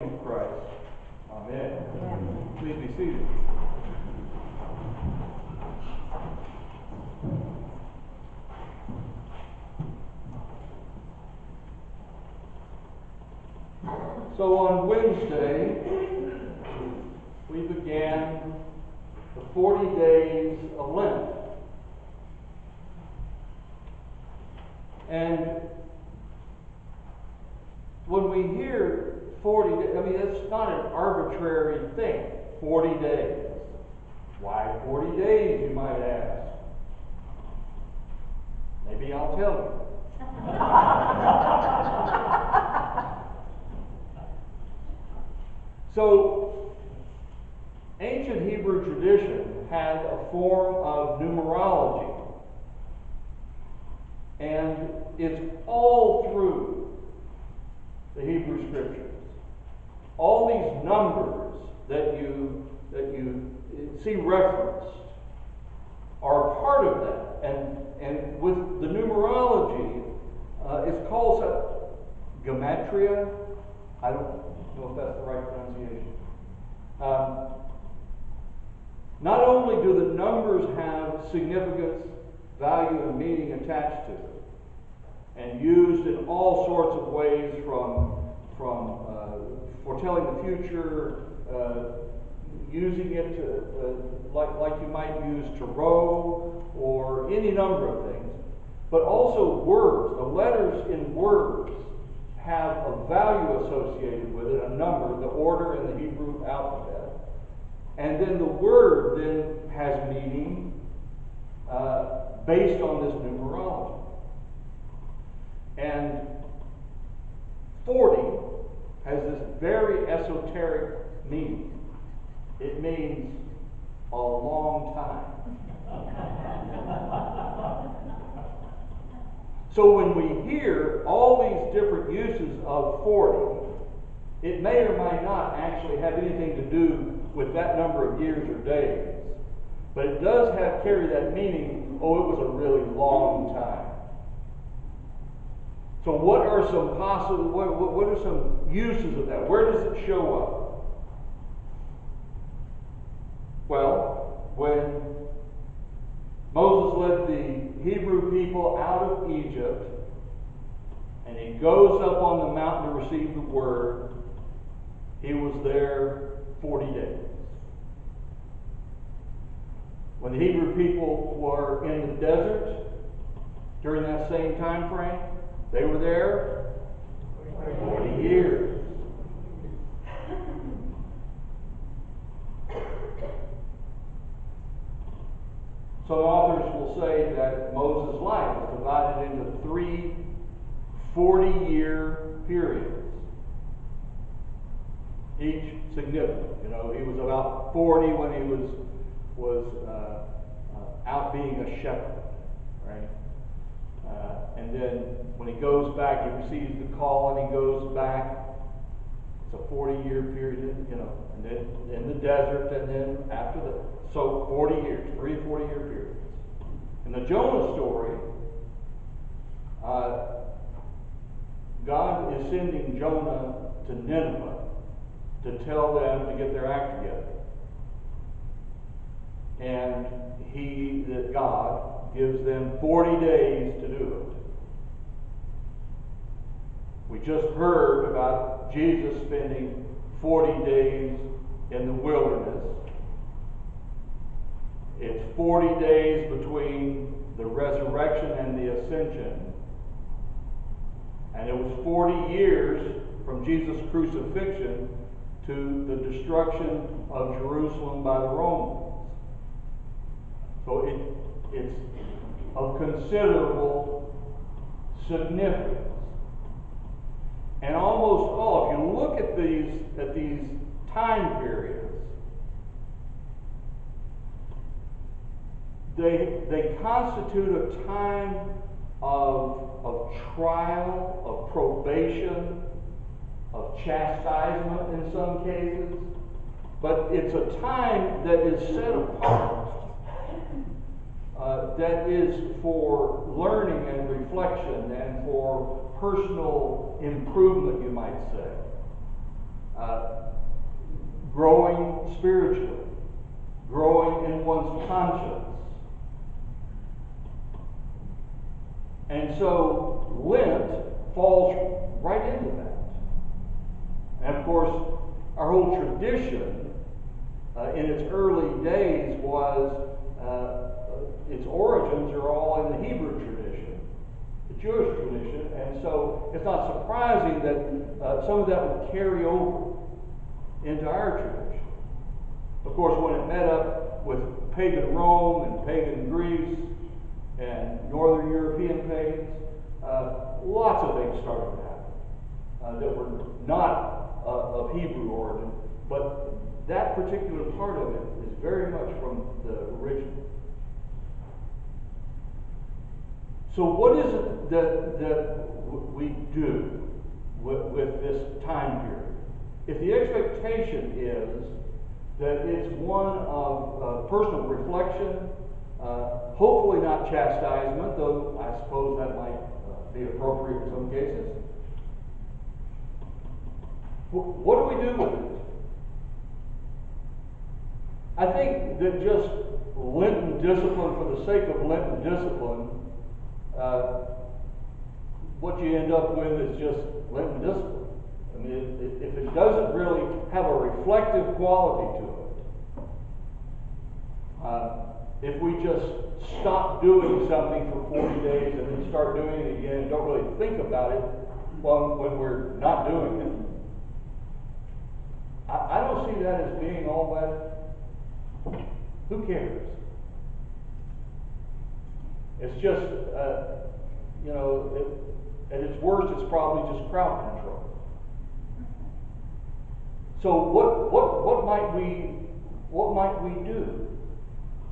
of Christ. Amen. Amen. Please be seated. So on Wednesday, we began the 40 days of Lent. And when we hear 40 days, I mean, it's not an arbitrary thing. 40 days. Why 40 days, you might ask? Maybe I'll tell you. So, ancient Hebrew tradition had a form of numerology. And it's all through the Hebrew Scriptures. All these numbers that you see referenced are part of that. And with the numerology, it's called gematria. I don't know if that's the right pronunciation. Not only do the numbers have significance, value, and meaning attached to it, and used in all sorts of ways, from foretelling the future, using it to, like you might use tarot or any number of things, but also words. The letters in words have a value associated with it, a number, the order in the Hebrew alphabet, and then the word then has meaning based on this numerology. And 40 has this very esoteric meaning. It means a long time. So when we hear all these different uses of 40, it may or may not actually have anything to do with that number of years or days. But it does carry that meaning, oh, it was a really long time. So what are some possible, what are some uses of that? Where does it show up? Well, when Moses led the Hebrew people out of Egypt, and he goes up on the mountain to receive the word, he was there 40 days. When the Hebrew people were in the desert during that same time frame, they were there 40 years. Some authors will say that Moses' life was divided into 3 40-year periods, each significant. You know, he was about 40 when he was out being a shepherd, right? And then when he goes back, he receives the call and he goes back. It's a 40-year period, you know, and then in the desert, and then after that. So 40 years, 3 40-year periods. In the Jonah story, God is sending Jonah to Nineveh to tell them to get their act together. And God gives them 40 days to do it. We just heard about Jesus spending 40 days in the wilderness. It's 40 days between the resurrection and the ascension. And it was 40 years from Jesus' crucifixion to the destruction of Jerusalem by the Romans. So it's of considerable significance. And almost all, if you look at these time periods, they constitute a time of trial, of probation, of chastisement in some cases. But it's a time that is set apart, that is for learning and reflection and for personal improvement, you might say. spiritually, growing in one's conscience. And so Lent falls right into that. And of course, our whole tradition in its early days was, its origins are all in the Hebrew tradition, the Jewish tradition, and so it's not surprising that some of that would carry over into our tradition. Of course, when it met up with pagan Rome and pagan Greece and Northern European pagans, lots of things started to happen that were not of Hebrew origin, but that particular part of it is very much from the original. So what is it that we do with this time period? If the expectation is that it's one of personal reflection, hopefully not chastisement, though I suppose that might be appropriate in some cases, what do we do with it? I think that just Lenten discipline for the sake of Lenten discipline, what you end up with is just Lenten discipline. I mean, if it doesn't really have a reflective quality to it, if we just stop doing something for 40 days and then start doing it again and don't really think about it when we're not doing it, I don't see that as being all that. Who cares? It's just, at its worst, it's probably just crowd control. So what might we do?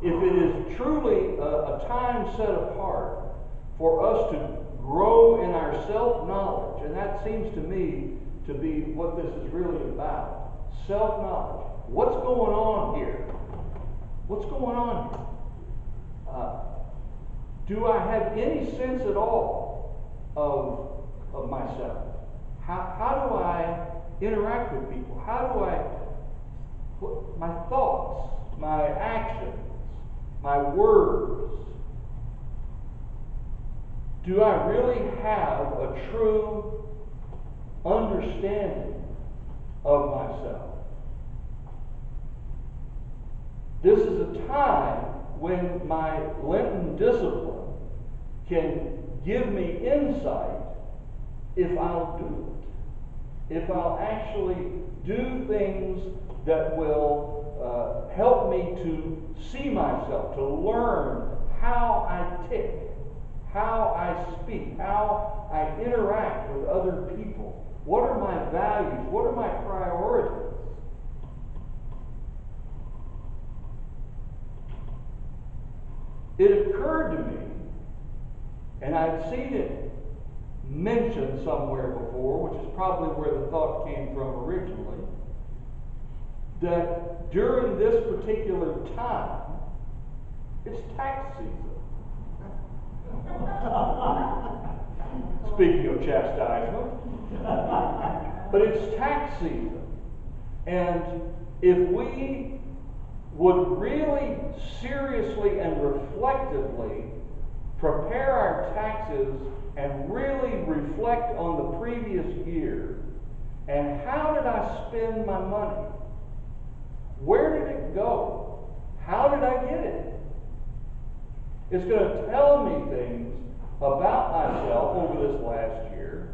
If it is truly a time set apart for us to grow in our self-knowledge, and that seems to me to be what this is really about, self-knowledge. What's going on here? What's going on here? Do I have any sense at all of myself? How do I interact with people? My thoughts, my actions, my words, do I really have a true understanding of myself? This is a time when my Lenten discipline can give me insight if I'll do it. If I'll actually do things that will help me to see myself, to learn how I tick, how I speak, how I interact with other people. What are my values? What are my priorities? It occurred to me, and I'd seen it mentioned somewhere before, which is probably where the thought came from originally, that during this particular time, it's tax season. Speaking of chastisement, but it's tax season. And if we would really seriously and reflectively prepare our taxes and really reflect on the previous year, and how did I spend my money? Where did it go? How did I get it? It's going to tell me things about myself over this last year.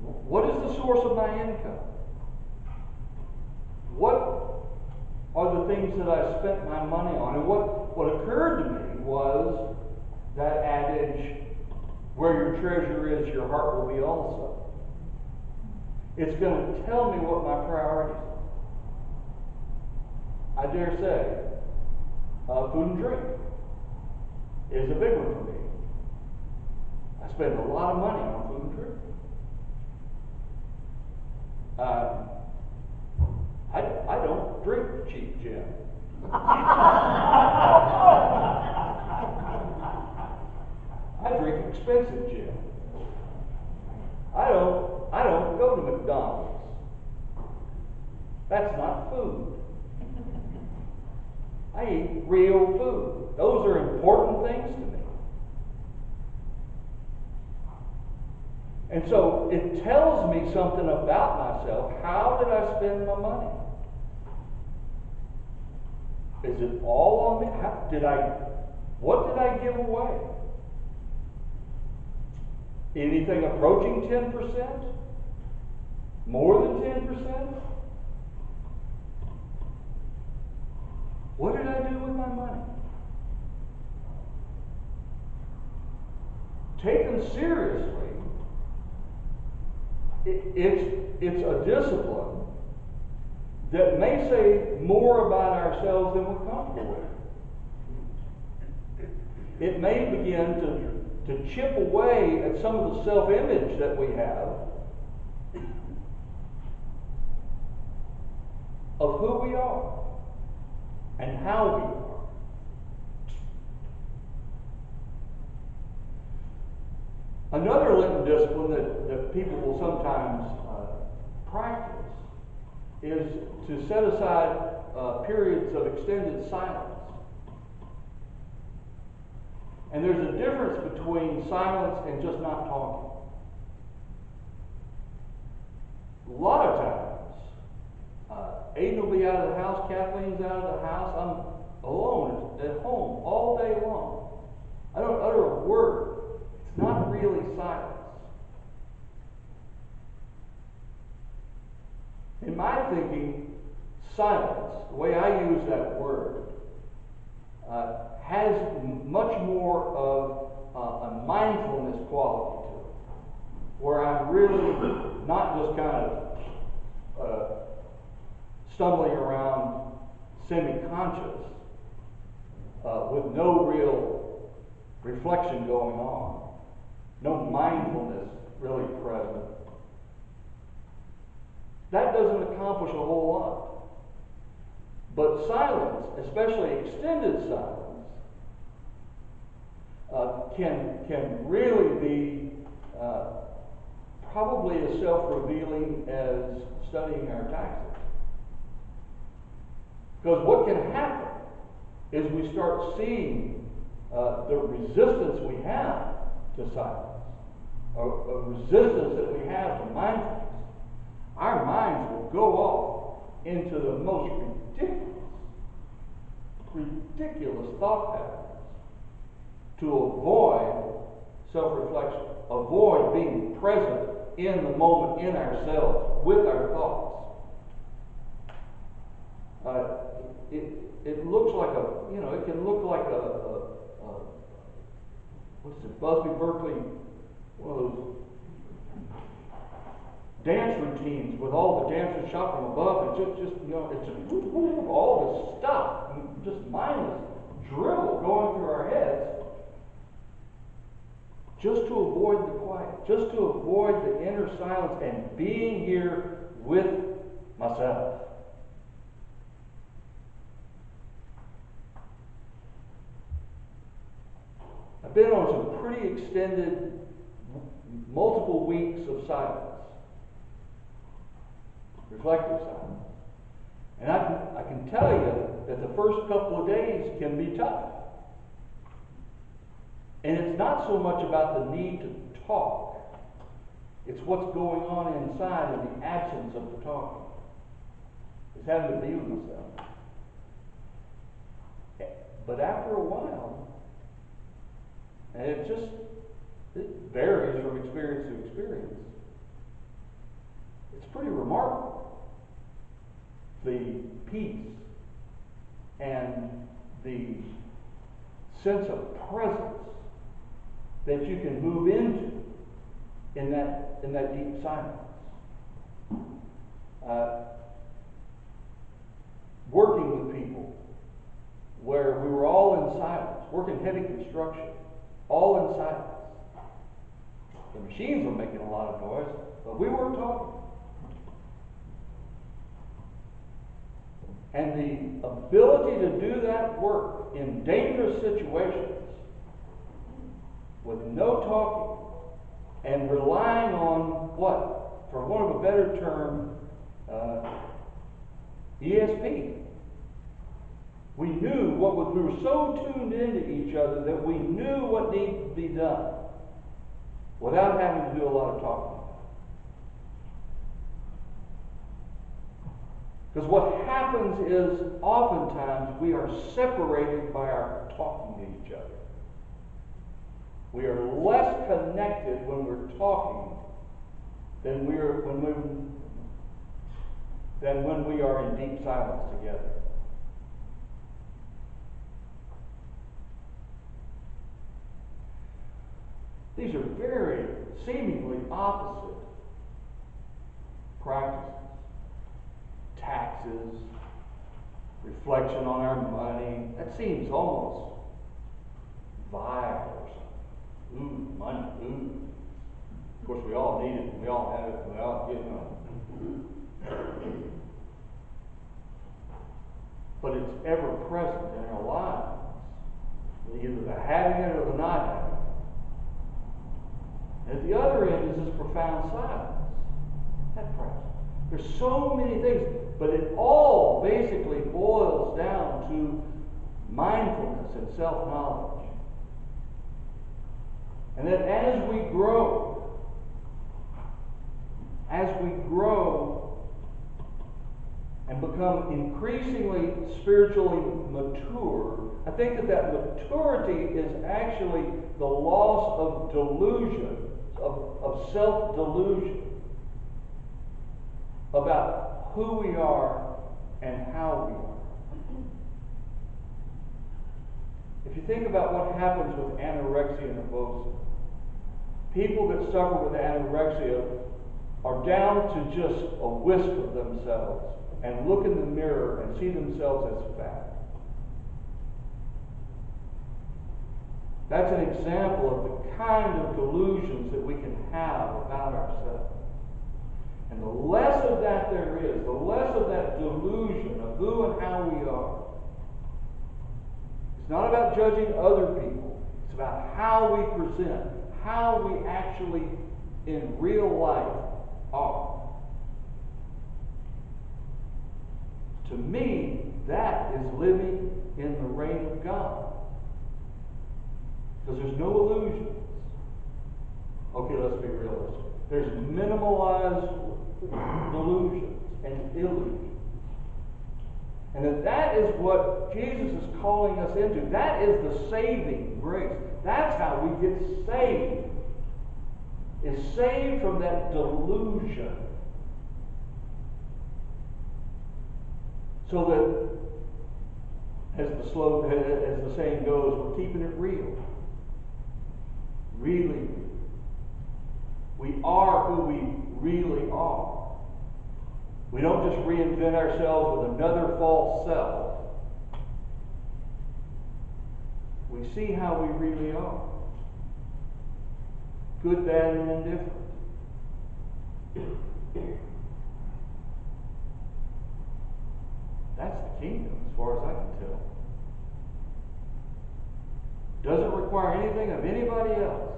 What is the source of my income? What are the things that I spent my money on? And what occurred to me was that adage, where your treasure is, your heart will be also. It's going to tell me what my priorities are. I dare say, food and drink is a big one for me. I spend a lot of money on food and drink. I don't drink cheap gin. I drink expensive gin. I don't go to McDonald's. That's not food. I eat real food. Those are important things to me. And so it tells me something about myself. How did I spend my money? Is it all on me? What did I give away? Anything approaching 10%? More than 10%? What did I do with my money? Taken seriously, it's a discipline that may say more about ourselves than we're comfortable with. It may begin to chip away at some of the self-image that we have of who we are and how we are. Another Lenten discipline that people will sometimes practice is to set aside periods of extended silence. And there's a difference between silence and just not talking. A lot of times, Aiden will be out of the house, Kathleen's out of the house, I'm alone at home all day long. I don't utter a word. It's not really silence. In my thinking, silence, the way I use that word, has much more of a mindfulness quality to it, where I'm really not just kind of stumbling around semi-conscious with no real reflection going on, no mindfulness really present. That doesn't accomplish a whole lot. But silence, especially extended silence, can really be probably as self-revealing as studying our taxes. Because what can happen is we start seeing the resistance we have to silence, a resistance that we have to mindfulness. Our minds will go off into the most ridiculous thought patterns to avoid self-reflection, avoid being present in the moment, in ourselves, with our thoughts. It looks like it can look like what's it, Busby Berkeley, one of those dance routines with all the dancers shot from above, and just it's all this stuff, just mindless drivel going through our heads, just to avoid the quiet, just to avoid the inner silence and being here with myself. I've been on some pretty extended, multiple weeks of silence. Reflective silence. And I can tell you that the first couple of days can be tough. And it's not so much about the need to talk. It's what's going on inside in the absence of the talking. It's having to be with myself. But after a while, and it varies from experience to experience, it's pretty remarkable. The peace and the sense of presence that you can move into in that deep silence. Working with people where we were all in silence, working heavy construction, all in silence. The machines were making a lot of noise, but we weren't talking. And the ability to do that work in dangerous situations with no talking and relying on what? For want of a better term, we were so tuned into each other that we knew what needed to be done without having to do a lot of talking. Because what happens is oftentimes we are separated by our talking to each other. We are less connected when we're talking than when we are in deep silence together. These are very seemingly opposite practices. Taxes, reflection on our money. That seems almost vile or something. Ooh, money, ooh. Of course, we all need it. We all have it. We all get it. But it's ever present in our lives. Either the having it or the not having it. And at the other end is this profound silence. That practice. There's so many things, but it all basically boils down to mindfulness and self-knowledge. And that as we grow and become increasingly spiritually mature, I think that maturity is actually the loss of delusion, of self-delusion about who we are and how we are. If you think about what happens with anorexia nervosa, people that suffer with anorexia are down to just a wisp of themselves and look in the mirror and see themselves as fat. That's an example of the kind of delusions that we can have about ourselves. And the less of that there is, the less of that delusion of who and how we are. It's not about judging other people. It's about how we present, how we actually in real life are. To me, that is living in the reign of God. Because there's no illusions. Okay, let's be realistic. There's minimalized delusions and illusions. And that is what Jesus is calling us into. That is the saving grace. That's how we get saved. Is saved from that delusion. So that, as the saying goes, we're keeping it real. Really. We are who we really are. We don't just reinvent ourselves with another false self. We see how we really are. Good, bad, and indifferent. That's the kingdom as far as I can tell. Doesn't require anything of anybody else.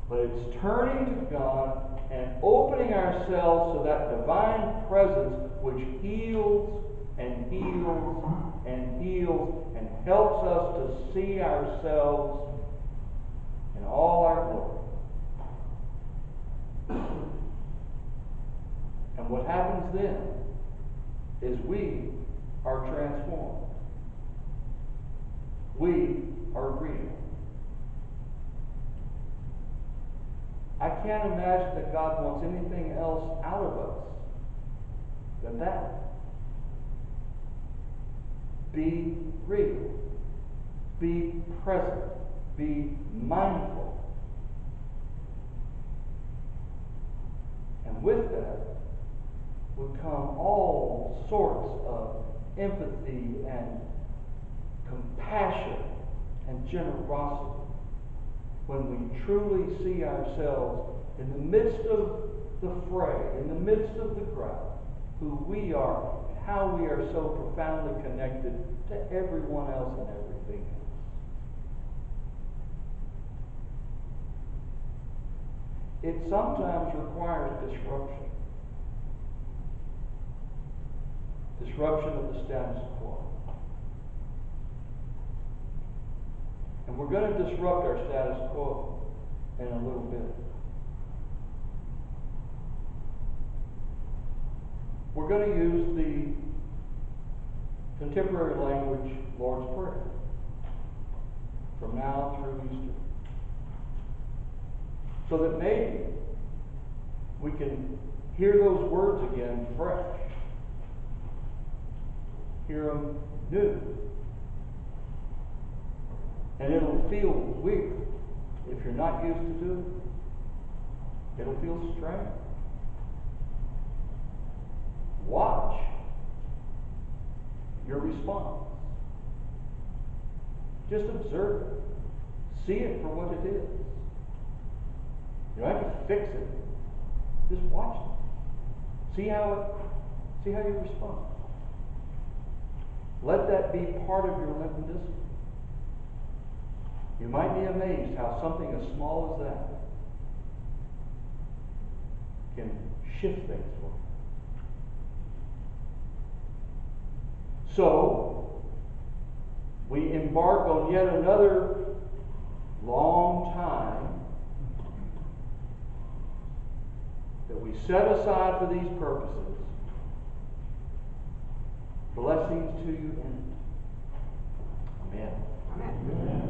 But it's turning to God and opening ourselves to that divine presence which heals and heals and heals and helps us to see ourselves in all our glory. And what happens then is we are transformed. We are real. I can't imagine that God wants anything else out of us than that. Be real. Be present. Be mindful. And with that would come all sorts of empathy and compassion and generosity. When we truly see ourselves in the midst of the fray, in the midst of the crowd, who we are, and how we are so profoundly connected to everyone else and everything else. It sometimes requires disruption. disruption of the status quo. And we're going to disrupt our status quo in a little bit. We're going to use the contemporary language Lord's Prayer from now through Easter, so that maybe we can hear those words again fresh, hear them new, and it'll feel weird if you're not used to doing it. It'll feel strange. Watch your response. Just observe it. See it for what it is. You don't have to fix it. Just watch it. See how you respond. Let that be part of your Lenten discipline. You might be amazed how something as small as that can shift things for you. So, we embark on yet another long time that we set aside for these purposes. Blessings to you in it. Amen. Amen.